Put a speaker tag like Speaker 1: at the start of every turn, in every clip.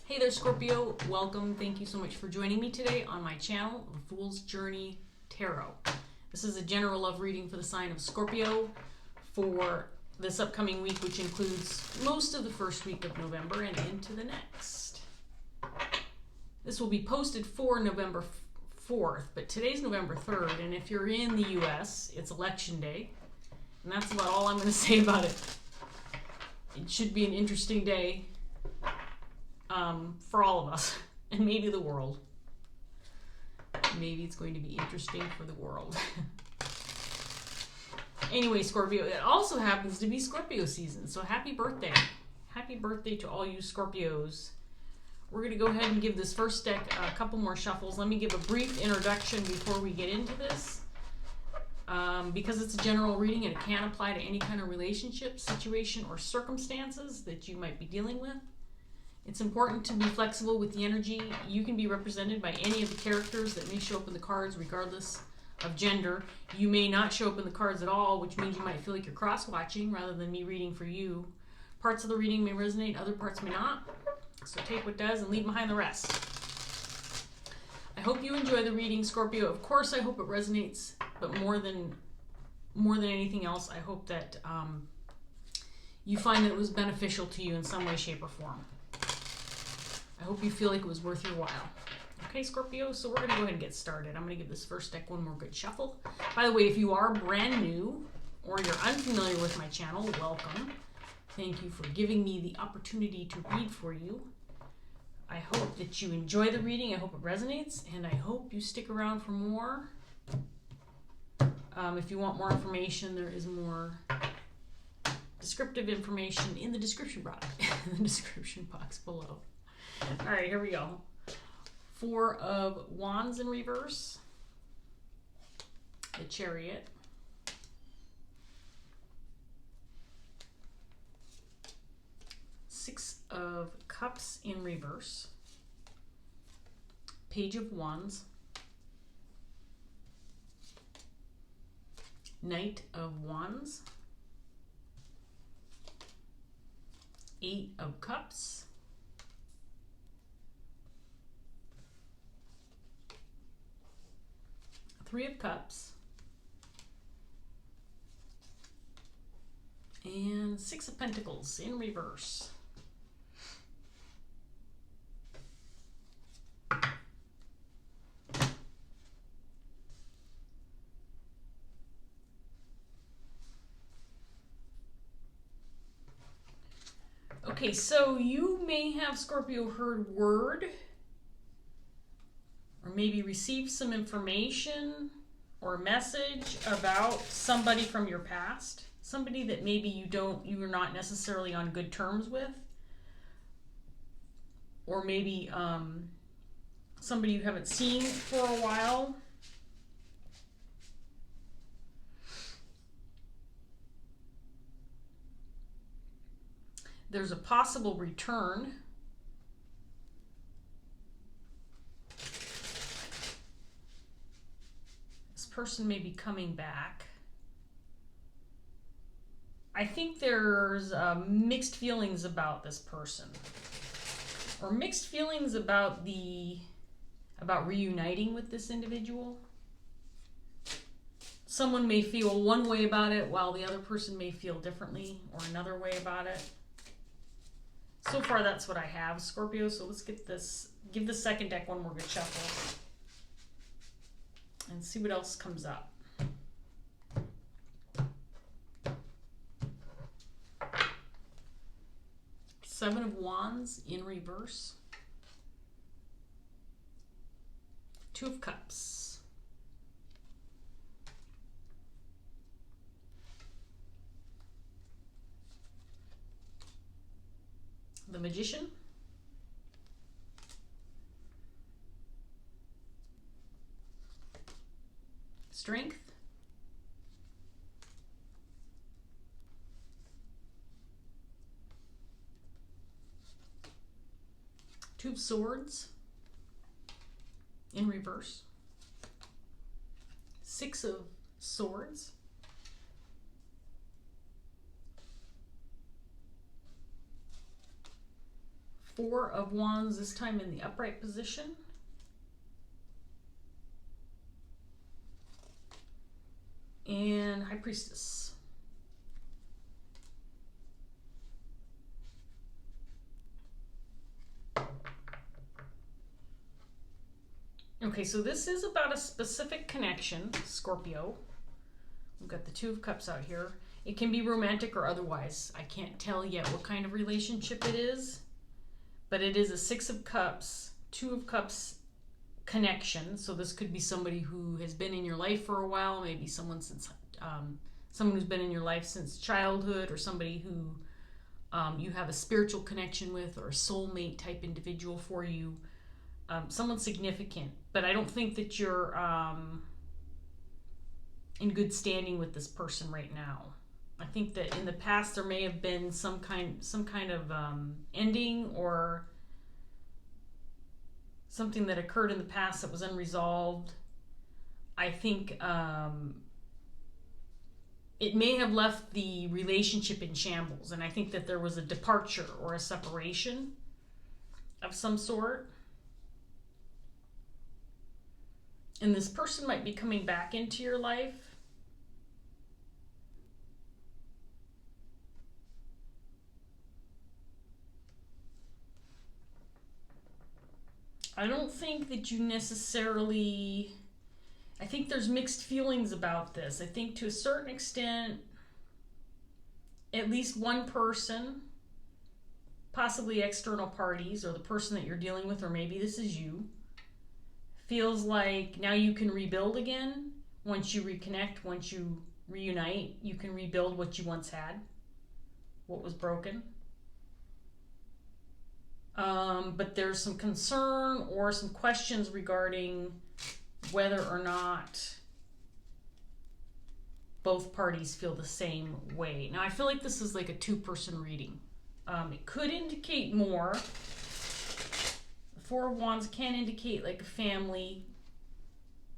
Speaker 1: Hey there, Scorpio. Welcome. Thank you so much for joining me today on my channel, The Fool's Journey Tarot. This is a general love reading for the sign of Scorpio for this upcoming week, which includes most of the first week of November and into the next. This will be posted for November 4th, but today's November 3rd, and if you're in the US, it's election day, and that's about all I'm going to say about it. It should be an interesting day for all of us, and maybe the world. Maybe it's going to be interesting for the world. Anyway, Scorpio, it also happens to be Scorpio season, so happy birthday. Happy birthday to all you Scorpios. We're going to go ahead and give this first deck a couple more shuffles. Let me give a brief introduction before we get into this. Because it's a general reading and it can apply to any kind of relationship, situation, or circumstances that you might be dealing with. It's important to be flexible with the energy. You can be represented by any of the characters that may show up in the cards, regardless of gender. You may not show up in the cards at all, which means you might feel like you're cross-watching rather than me reading for you. Parts of the reading may resonate, other parts may not. So take what does and leave behind the rest. I hope you enjoy the reading, Scorpio. Of course, I hope it resonates, but more than anything else, I hope that you find that it was beneficial to you in some way, shape, or form. I hope you feel like it was worth your while. Okay, Scorpio, so we're going to go ahead and get started. I'm going to give this first deck one more good shuffle. By the way, if you are brand new or you're unfamiliar with my channel, welcome. Thank you for giving me the opportunity to read for you. I hope that you enjoy the reading. I hope it resonates, and I hope you stick around for more. If you want more information, there is more descriptive information in the description box, below. All right, here we go. 4 of Wands in reverse, the Chariot, Six of Cups in reverse, Page of Wands, Knight of Wands, 8 of Cups, Three of Cups, and 6 of Pentacles in reverse. Okay, so you may have, Scorpio, heard word or maybe received some information or message about somebody from your past, somebody that maybe you are not necessarily on good terms with, or maybe somebody you haven't seen for a while. There's a possible return. This person may be coming back. I think there's mixed feelings about this person, or mixed feelings about reuniting with this individual. Someone may feel one way about it, while the other person may feel differently or another way about it. So far, that's what I have, Scorpio. So let's give the second deck one more good shuffle and see what else comes up. Seven of Wands in reverse, 2 of Cups, the Magician, Strength, Two of Swords in reverse, 6 of Swords, Four of Wands, this time in the upright position. And High Priestess. Okay, so this is about a specific connection, Scorpio. We've got the Two of Cups out here. It can be romantic or otherwise. I can't tell yet what kind of relationship it is, but it is a Six of Cups, Two of Cups connection. So this could be somebody who has been in your life for a while, maybe someone who's been in your life since childhood, or somebody who you have a spiritual connection with, or a soulmate type individual for you. Someone significant, but I don't think that you're in good standing with this person right now. I think that in the past there may have been some kind of ending, or something that occurred in the past that was unresolved. I think it may have left the relationship in shambles, and I think that there was a departure or a separation of some sort. And this person might be coming back into your life. I don't think that you necessarily... I think there's mixed feelings about this. I think to a certain extent, at least one person, possibly external parties, or the person that you're dealing with, or maybe this is you, feels like now you can rebuild again. Once you reconnect, once you reunite, you can rebuild what you once had, what was broken. But there's some concern or some questions regarding whether or not both parties feel the same way. Now, I feel like this is like a two-person reading. It could indicate more. Four of Wands can indicate like a family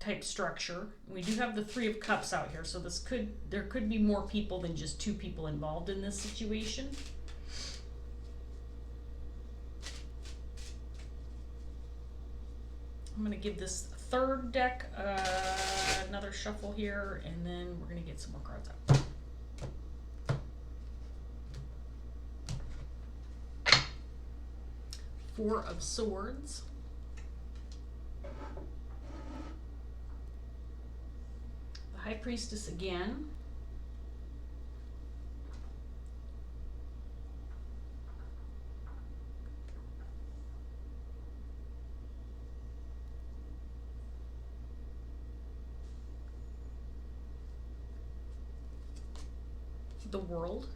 Speaker 1: type structure. We do have the Three of Cups out here, so there could be more people than just two people involved in this situation. I'm going to give this third deck another shuffle here, and then we're going to get some more cards out. Four of Swords. The High Priestess again. The World.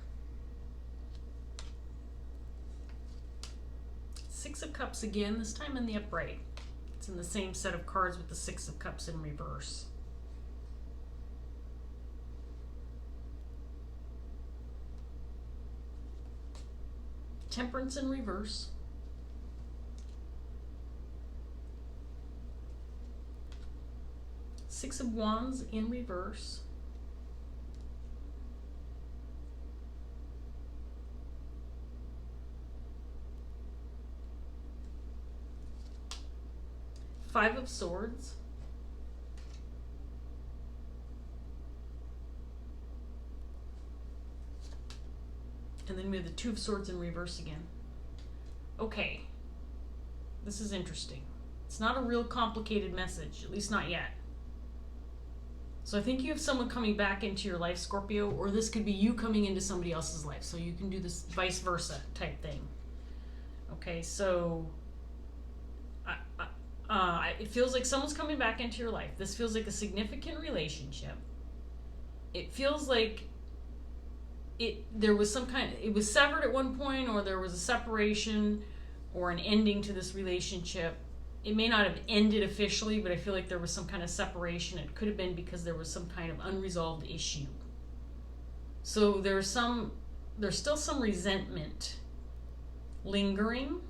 Speaker 1: Six of Cups again, this time in the upright. It's in the same set of cards with the Six of Cups in reverse. Temperance in reverse. Six of Wands in reverse. Five of Swords. And then we have the Two of Swords in reverse again. Okay. This is interesting. It's not a real complicated message, at least not yet. So I think you have someone coming back into your life, Scorpio, or this could be you coming into somebody else's life. So you can do this vice versa type thing. Okay, so it feels like someone's coming back into your life. This feels like a significant relationship. It feels like there was it was severed at one point, or there was a separation or an ending to this relationship. It may not have ended officially, but I feel like there was some kind of separation. It could have been because there was some kind of unresolved issue. So there's still some resentment lingering.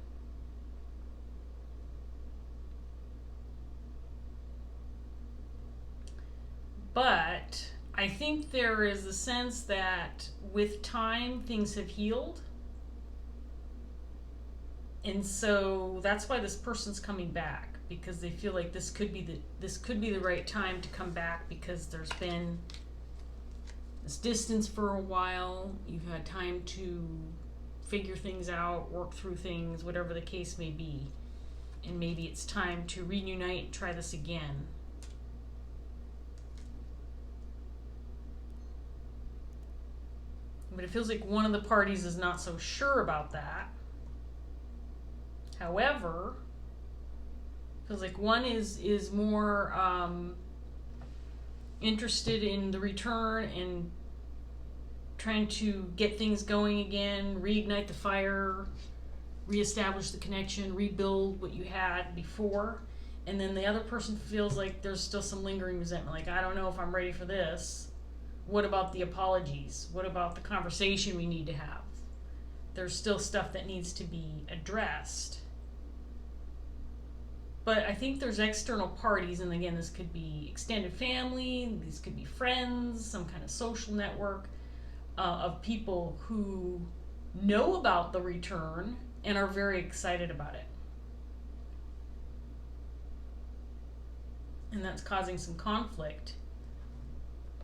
Speaker 1: But I think there is a sense that with time, things have healed. And so that's why this person's coming back, because they feel like this could be the right time to come back, because there's been this distance for a while. You've had time to figure things out, work through things, whatever the case may be. And maybe it's time to reunite and try this again. But it feels like one of the parties is not so sure about that. However, it feels like one is more interested in the return and trying to get things going again, reignite the fire, reestablish the connection, rebuild what you had before. And then the other person feels like there's still some lingering resentment. Like, I don't know if I'm ready for this. What about the apologies? What about the conversation we need to have? There's still stuff that needs to be addressed. But I think there's external parties, and again, this could be extended family, these could be friends, some kind of social network of people who know about the return and are very excited about it. And that's causing some conflict,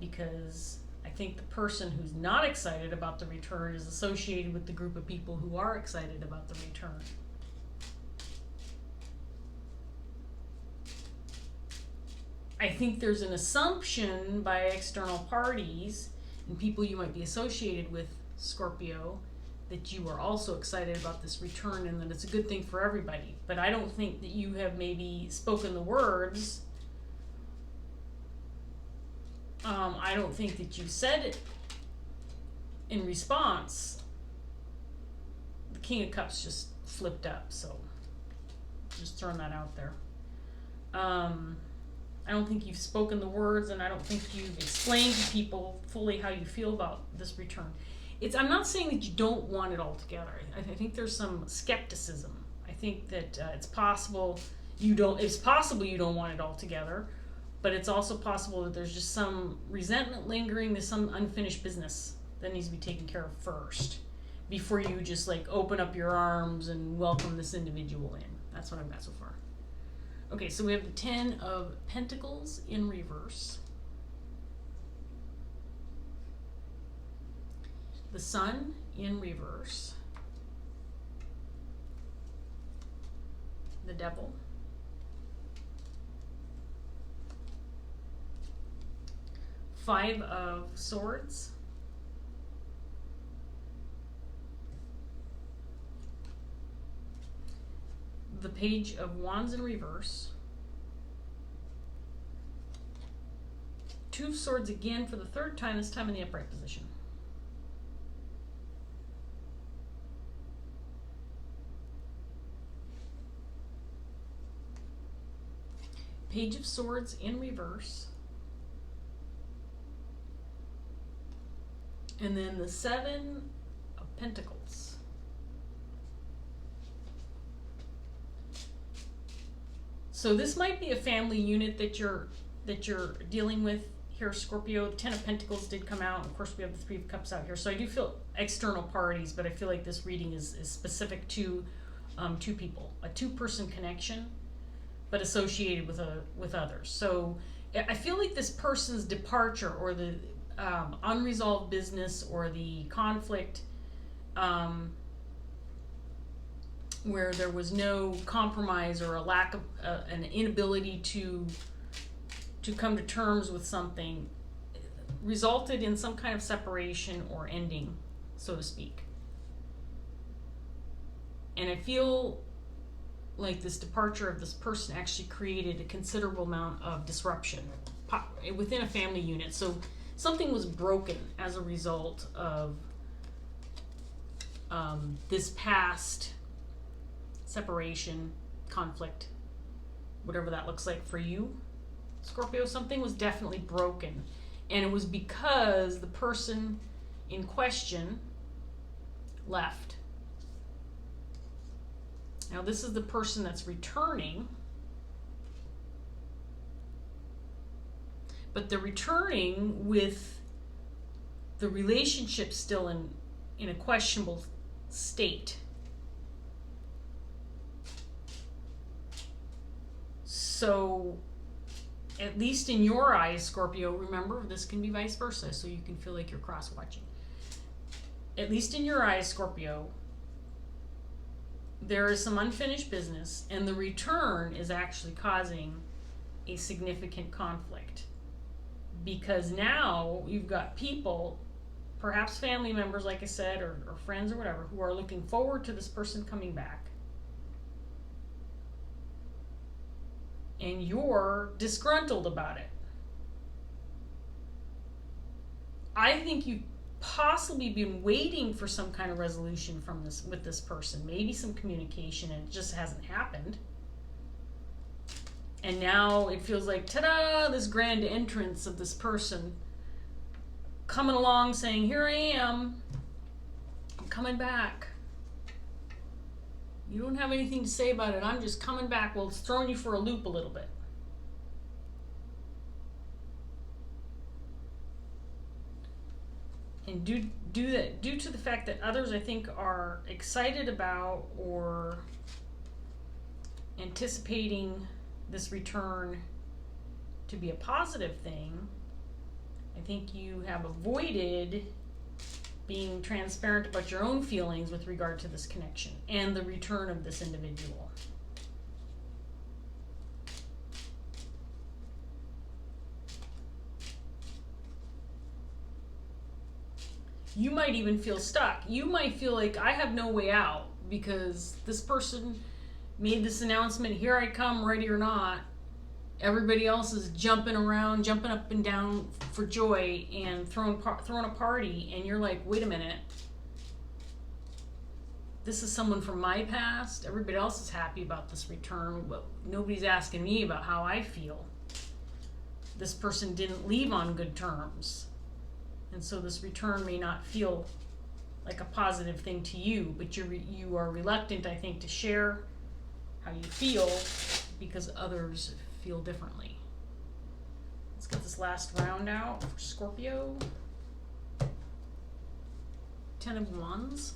Speaker 1: because I think the person who's not excited about the return is associated with the group of people who are excited about the return. I think there's an assumption by external parties and people you might be associated with, Scorpio, that you are also excited about this return and that it's a good thing for everybody. But I don't think that you have maybe spoken the words. I don't think that you said it in response. The King of Cups just flipped up, so just throwing that out there. I don't think you've spoken the words, and I don't think you've explained to people fully how you feel about this return. I'm not saying that you don't want it all together. I think there's some skepticism. I think that it's possible you don't want it all together, but it's also possible that there's just some resentment lingering. There's some unfinished business that needs to be taken care of first before you just like open up your arms and welcome this individual in. That's what I've got so far. Okay, so we have the 10 of Pentacles in reverse. The Sun in reverse. The Devil. Five of Swords. The Page of Wands in reverse. Two of Swords again for the third time, this time in the upright position. Page of Swords in reverse. And then the Seven of Pentacles. So this might be a family unit that you're dealing with here, Scorpio. 10 of Pentacles did come out. Of course, we have the 3 of Cups out here. So I do feel external parties, but I feel like this reading is specific to two people, a two-person connection, but associated with others. So I feel like this person's departure, or the unresolved business, or the conflict where there was no compromise, or a lack of an inability to come to terms with something, resulted in some kind of separation or ending, so to speak. And I feel like this departure of this person actually created a considerable amount of disruption within a family unit. So something was broken as a result of this past separation, conflict, whatever that looks like for you, Scorpio. Something was definitely broken, and it was because the person in question left. Now this is the person that's returning, but they're returning with the relationship still in a questionable state. So, at least in your eyes, Scorpio, remember, this can be vice versa, so you can feel like you're cross-watching. At least in your eyes, Scorpio, there is some unfinished business, and the return is actually causing a significant conflict. Because now you've got people, perhaps family members, like I said, or friends or whatever, who are looking forward to this person coming back. And you're disgruntled about it. I think you've possibly been waiting for some kind of resolution from this with this person, maybe some communication, and it just hasn't happened. And now it feels like, ta-da, this grand entrance of this person coming along saying, here I am, I'm coming back. You don't have anything to say about it, I'm just coming back. Well, it's throwing you for a loop a little bit. And due to the fact that others, I think, are excited about or anticipating this return to be a positive thing, I think you have avoided being transparent about your own feelings with regard to this connection and the return of this individual. You might even feel stuck. You might feel like, I have no way out because this person made this announcement, here I come, ready or not. Everybody else is jumping around, jumping up and down for joy and throwing a party, and you're like, wait a minute. This is someone from my past. Everybody else is happy about this return, but nobody's asking me about how I feel. This person didn't leave on good terms. And so this return may not feel like a positive thing to you, but you are reluctant, I think, to share how you feel because others feel differently. Let's get this last round out for Scorpio. 10 of Wands.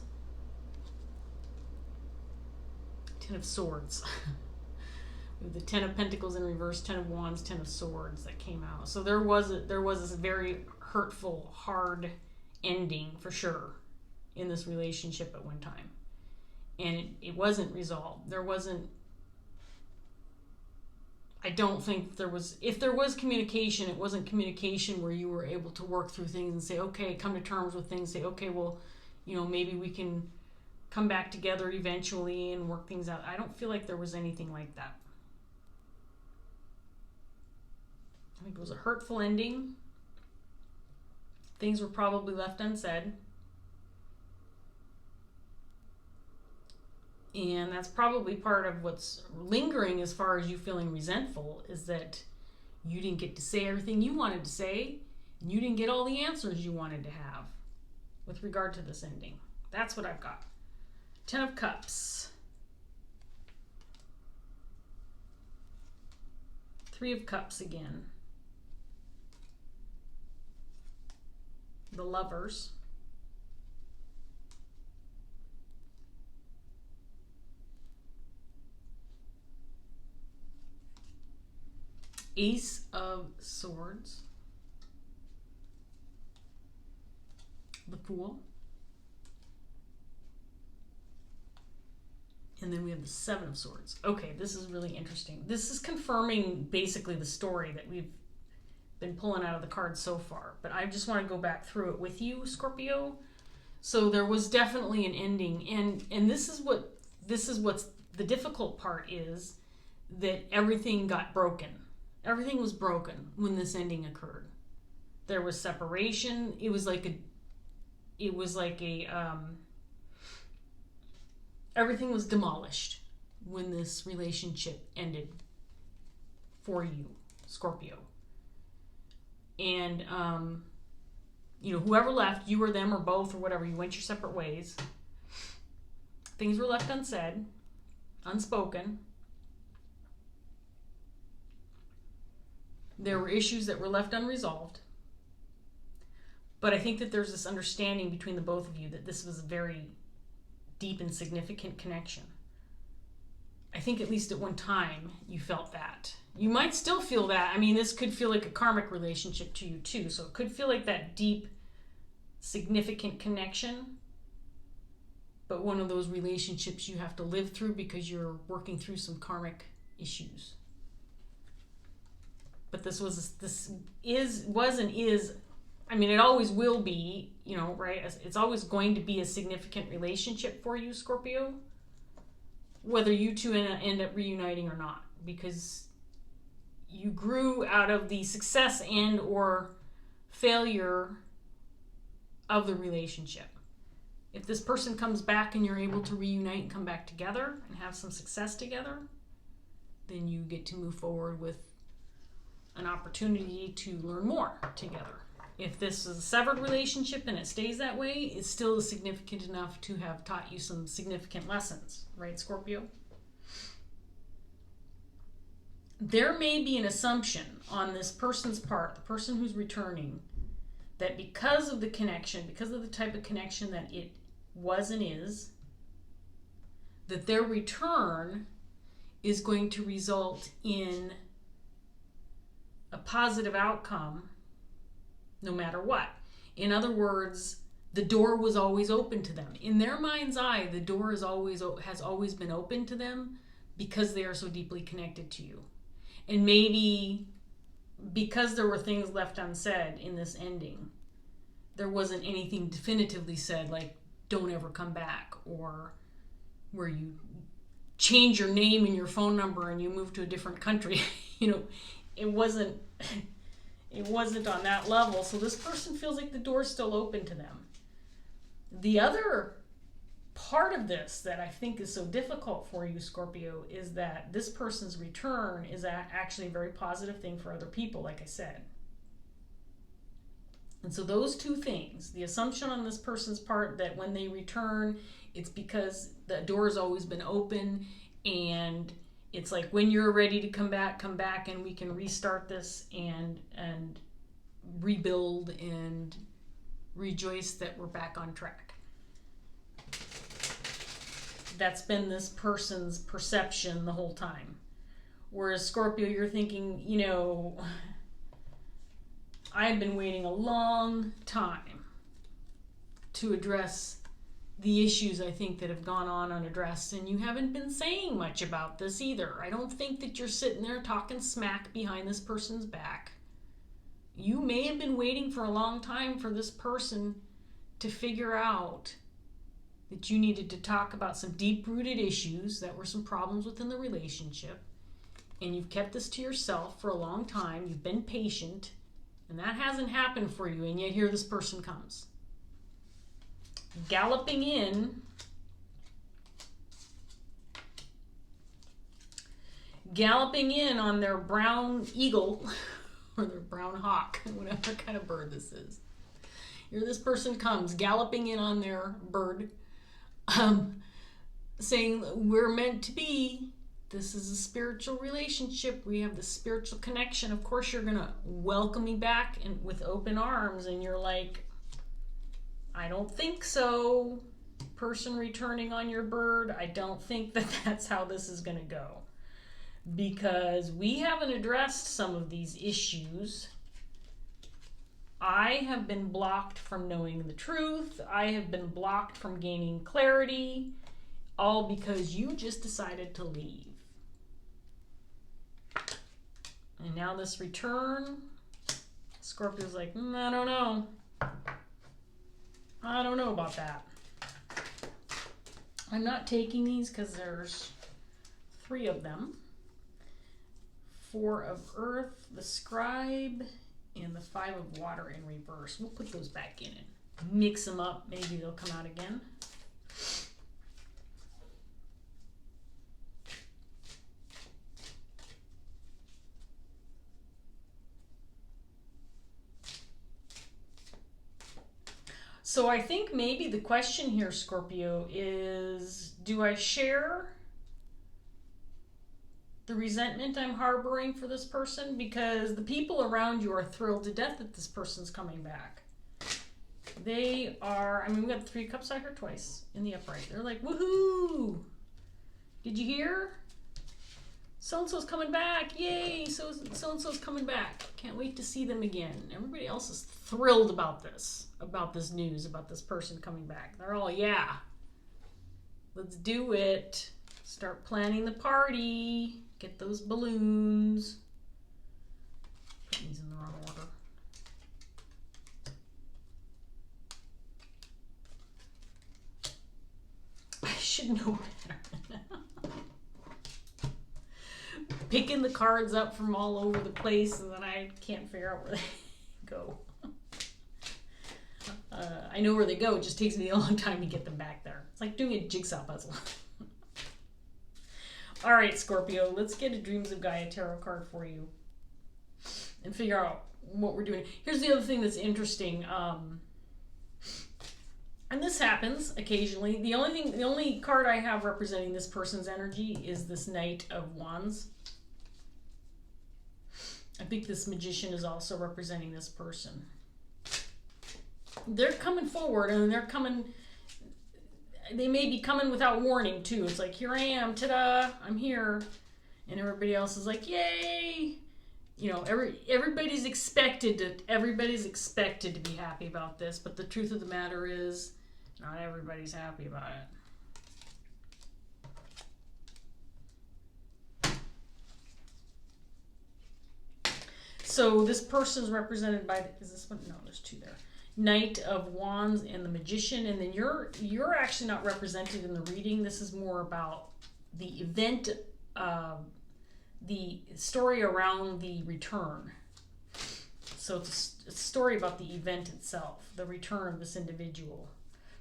Speaker 1: 10 of Swords. We have the 10 of Pentacles in reverse, 10 of Wands, 10 of Swords that came out. So there was this very hurtful, hard ending for sure in this relationship at one time. And it wasn't resolved. I don't think there was, if there was communication, it wasn't communication where you were able to work through things and say, okay, come to terms with things, say, okay, well, maybe we can come back together eventually and work things out. I don't feel like there was anything like that. I think it was a hurtful ending. Things were probably left unsaid. And that's probably part of what's lingering as far as you feeling resentful, is that you didn't get to say everything you wanted to say, and you didn't get all the answers you wanted to have with regard to this ending. That's what I've got. 10 of Cups. 3 of Cups again. The Lovers. Ace of Swords. The Fool. And then we have the 7 of Swords. Okay, this is really interesting. This is confirming basically the story that we've been pulling out of the cards so far. But I just want to go back through it with you, Scorpio. So there was definitely an ending. And this is what's the difficult part, is that everything got broken. Everything was broken when this ending occurred. There was separation. It was like everything was demolished when this relationship ended for you, Scorpio. And, whoever left, you or them or both or whatever, you went your separate ways. Things were left unsaid, unspoken. There were issues that were left unresolved. But I think that there's this understanding between the both of you that this was a very deep and significant connection. I think at least at one time you felt that. You might still feel that. I mean, this could feel like a karmic relationship to you too. So it could feel like that deep, significant connection, but one of those relationships you have to live through because you're working through some karmic issues. But this was and is, I mean, it always will be, you know, right? It's always going to be a significant relationship for you, Scorpio, whether you two end up reuniting or not, because you grew out of the success and or failure of the relationship. If this person comes back and you're able to reunite and come back together and have some success together, then you get to move forward with an opportunity to learn more together. If this is a severed relationship and it stays that way, it's still significant enough to have taught you some significant lessons, right, Scorpio? There may be an assumption on this person's part, the person who's returning, that because of the connection, because of the type of connection that it was and is, that their return is going to result in a positive outcome no matter what. In other words, the door was always open to them. In their mind's eye, the door has always been open to them because they are so deeply connected to you. And maybe because there were things left unsaid in this ending, there wasn't anything definitively said, like, don't ever come back, or where you change your name and your phone number and you move to a different country. You know, it wasn't on that level. So this person feels like the door's still open to them. The other part of this that I think is so difficult for you, Scorpio, is that this person's return is actually a very positive thing for other people, like I said. And so those two things, the assumption on this person's part that when they return, it's because the door has always been open, and it's like, when you're ready to come back and we can restart this and rebuild and rejoice that we're back on track. That's been this person's perception the whole time. Whereas Scorpio, you're thinking, you know, I've been waiting a long time to address the issues I think that have gone on unaddressed, and you haven't been saying much about this either. I don't think that you're sitting there talking smack behind this person's back. You may have been waiting for a long time for this person to figure out that you needed to talk about some deep-rooted issues that were some problems within the relationship, and you've kept this to yourself for a long time. You've been patient, and that hasn't happened for you, and yet here this person comes. Galloping in on their brown eagle or their brown hawk, whatever kind of bird this is. Here this person comes galloping in on their bird, saying, we're meant to be. This is a spiritual relationship. We have the spiritual connection. Of course you're going to welcome me back and with open arms. And you're like, I don't think so. Person returning on your bird, I don't think that that's how this is going to go. Because we haven't addressed some of these issues. I have been blocked from knowing the truth. I have been blocked from gaining clarity. All because you just decided to leave. And now this return, Scorpio's like, I don't know. I don't know about that. I'm not taking these because there's 3 of them. 4 of Earth, the Scribe, and the 5 of Water in reverse. We'll put those back in and mix them up. Maybe they'll come out again. So I think maybe the question here, Scorpio, is, do I share the resentment I'm harboring for this person? Because the people around you are thrilled to death that this person's coming back. They are, I mean, we got the 3 cups out here twice in the upright. They're like, woohoo! Did you hear? So-and-so's coming back. Yay, so-and-so's coming back. Can't wait to see them again. Everybody else is thrilled about this news, about this person coming back. They're all, yeah, let's do it. Start planning the party. Get those balloons. Put these in the wrong order. I should know better. Picking the cards up from all over the place, and then I can't figure out where they go. I know where they go. It just takes me a long time to get them back there. It's like doing a jigsaw puzzle. All right, Scorpio, let's get a Dreams of Gaia tarot card for you and figure out what we're doing. Here's the other thing that's interesting. And this happens occasionally. The only card I have representing this person's energy is this Knight of Wands. I think this Magician is also representing this person. They're coming forward, and they may be coming without warning too. It's like, here I am, ta-da, I'm here. And everybody else is like, yay. You know, everybody's expected to be happy about this, but the truth of the matter is not everybody's happy about it. So this person's represented by, is this one? No, there's two there. Knight of Wands and the Magician, and then you're actually not represented in the reading. This is more about the event, the story around the return. So it's a story about the event itself, the return of this individual,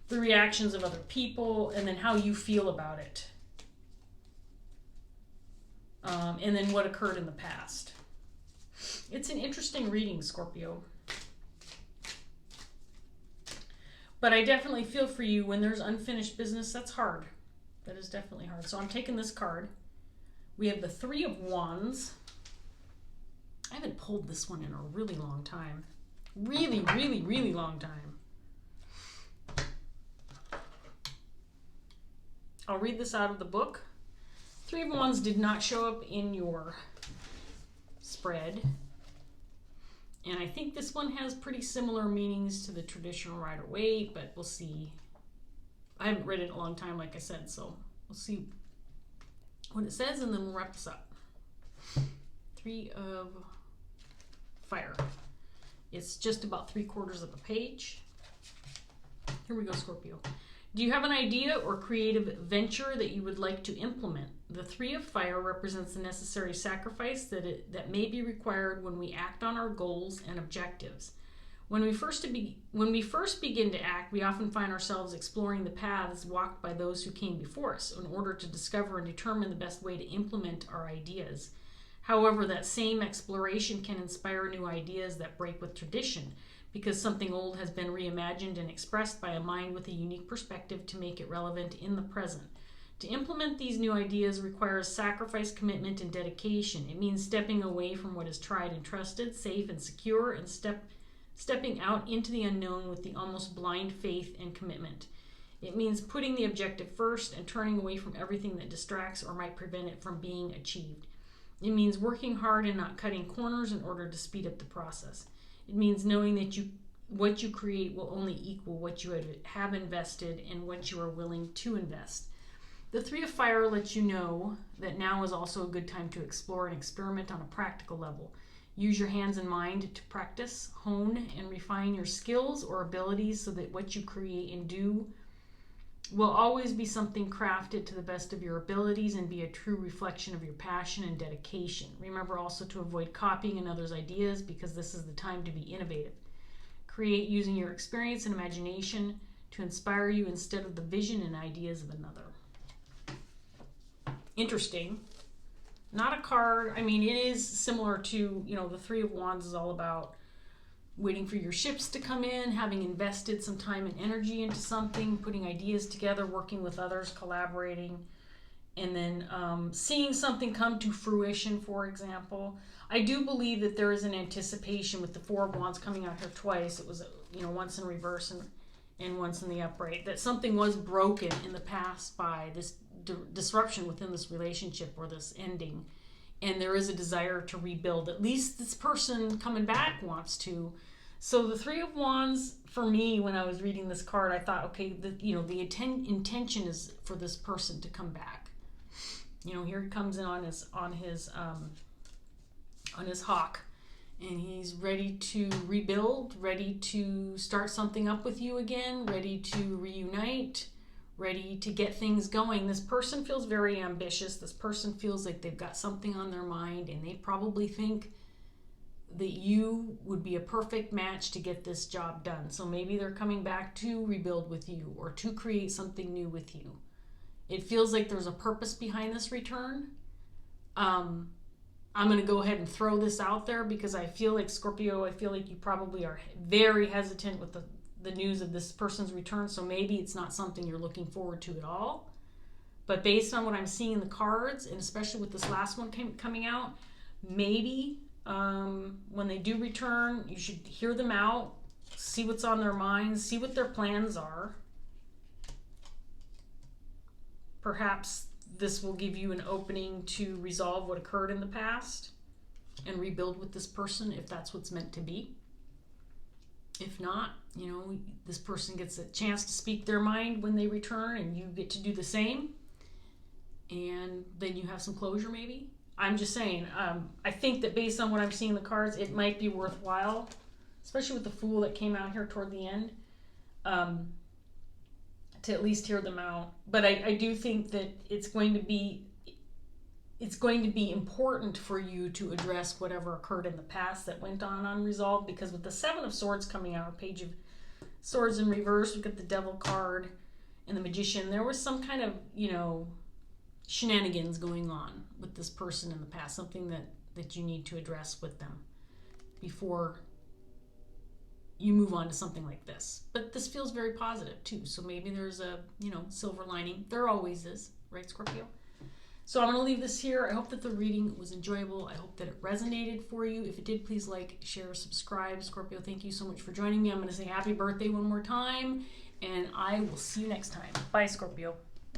Speaker 1: the reactions of other people, and then how you feel about it, and then what occurred in the past. It's an interesting reading, Scorpio. But I definitely feel for you when there's unfinished business. That's hard. That is definitely hard. So I'm taking this card. We have the Three of Wands. I haven't pulled this one in a really long time. Really, really, really long time. I'll read this out of the book. Three of Wands did not show up in your spread. And I think this one has pretty similar meanings to the traditional Rider-Waite, but we'll see. I haven't read it in a long time, like I said, so we'll see what it says, and then we'll wrap this up. Three of Fire. It's just about 3/4 of a page. Here we go, Scorpio. Do you have an idea or creative venture that you would like to implement? The Three of Fire represents the necessary sacrifice that may be required when we act on our goals and objectives. When we first begin to act, we often find ourselves exploring the paths walked by those who came before us in order to discover and determine the best way to implement our ideas. However, that same exploration can inspire new ideas that break with tradition, because something old has been reimagined and expressed by a mind with a unique perspective to make it relevant in the present. To implement these new ideas requires sacrifice, commitment, and dedication. It means stepping away from what is tried and trusted, safe and secure, and stepping out into the unknown with the almost blind faith and commitment. It means putting the objective first and turning away from everything that distracts or might prevent it from being achieved. It means working hard and not cutting corners in order to speed up the process. It means knowing that what you create will only equal what you have invested and what you are willing to invest. The Three of Fire lets you know that now is also a good time to explore and experiment on a practical level. Use your hands and mind to practice, hone, and refine your skills or abilities so that what you create and do will always be something crafted to the best of your abilities and be a true reflection of your passion and dedication. Remember also to avoid copying another's ideas, because this is the time to be innovative. Create using your experience and imagination to inspire you instead of the vision and ideas of another. Interesting. Not a card. I mean, it is similar to, the Three of Wands is all about waiting for your ships to come in, having invested some time and energy into something, putting ideas together, working with others, collaborating, and then seeing something come to fruition, for example. I do believe that there is an anticipation with the Four of Wands coming out here twice. It was, once in reverse and once in the upright, that something was broken in the past by this disruption within this relationship or this ending. and there is a desire to rebuild. At least this person coming back wants to. So the Three of Wands, for me, when I was reading this card, I thought, okay, the intention is for this person to come back. Here he comes in on his hawk, and he's ready to rebuild, ready to start something up with you again, ready to reunite, ready to get things going. This person feels very ambitious. This person feels like they've got something on their mind, and they probably think that you would be a perfect match to get this job done. So maybe they're coming back to rebuild with you or to create something new with you. It feels like there's a purpose behind this return. I'm going to go ahead and throw this out there because I feel like, Scorpio, I feel like you probably are very hesitant with the news of this person's return. So maybe it's not something you're looking forward to at all. But based on what I'm seeing in the cards, and especially with this last one coming out, maybe when they do return, you should hear them out, see what's on their minds, see what their plans are. Perhaps this will give you an opening to resolve what occurred in the past and rebuild with this person if that's what's meant to be. If not, this person gets a chance to speak their mind when they return, and you get to do the same. And then you have some closure maybe. I'm just saying, I think that based on what I'm seeing in the cards, it might be worthwhile, especially with the Fool that came out here toward the end, to at least hear them out. But I do think that it's going to be important for you to address whatever occurred in the past that went on unresolved, because with the Seven of Swords coming out, Page of Swords in reverse, we've got the Devil card and the Magician. There was some kind of, shenanigans going on with this person in the past, something that you need to address with them before you move on to something like this. But this feels very positive too, so maybe there's a silver lining. There always is, right, Scorpio? So I'm going to leave this here. I hope that the reading was enjoyable. I hope that it resonated for you. If it did, please like, share, subscribe. Scorpio, thank you so much for joining me. I'm going to say happy birthday one more time, and I will see you next time. Bye, Scorpio.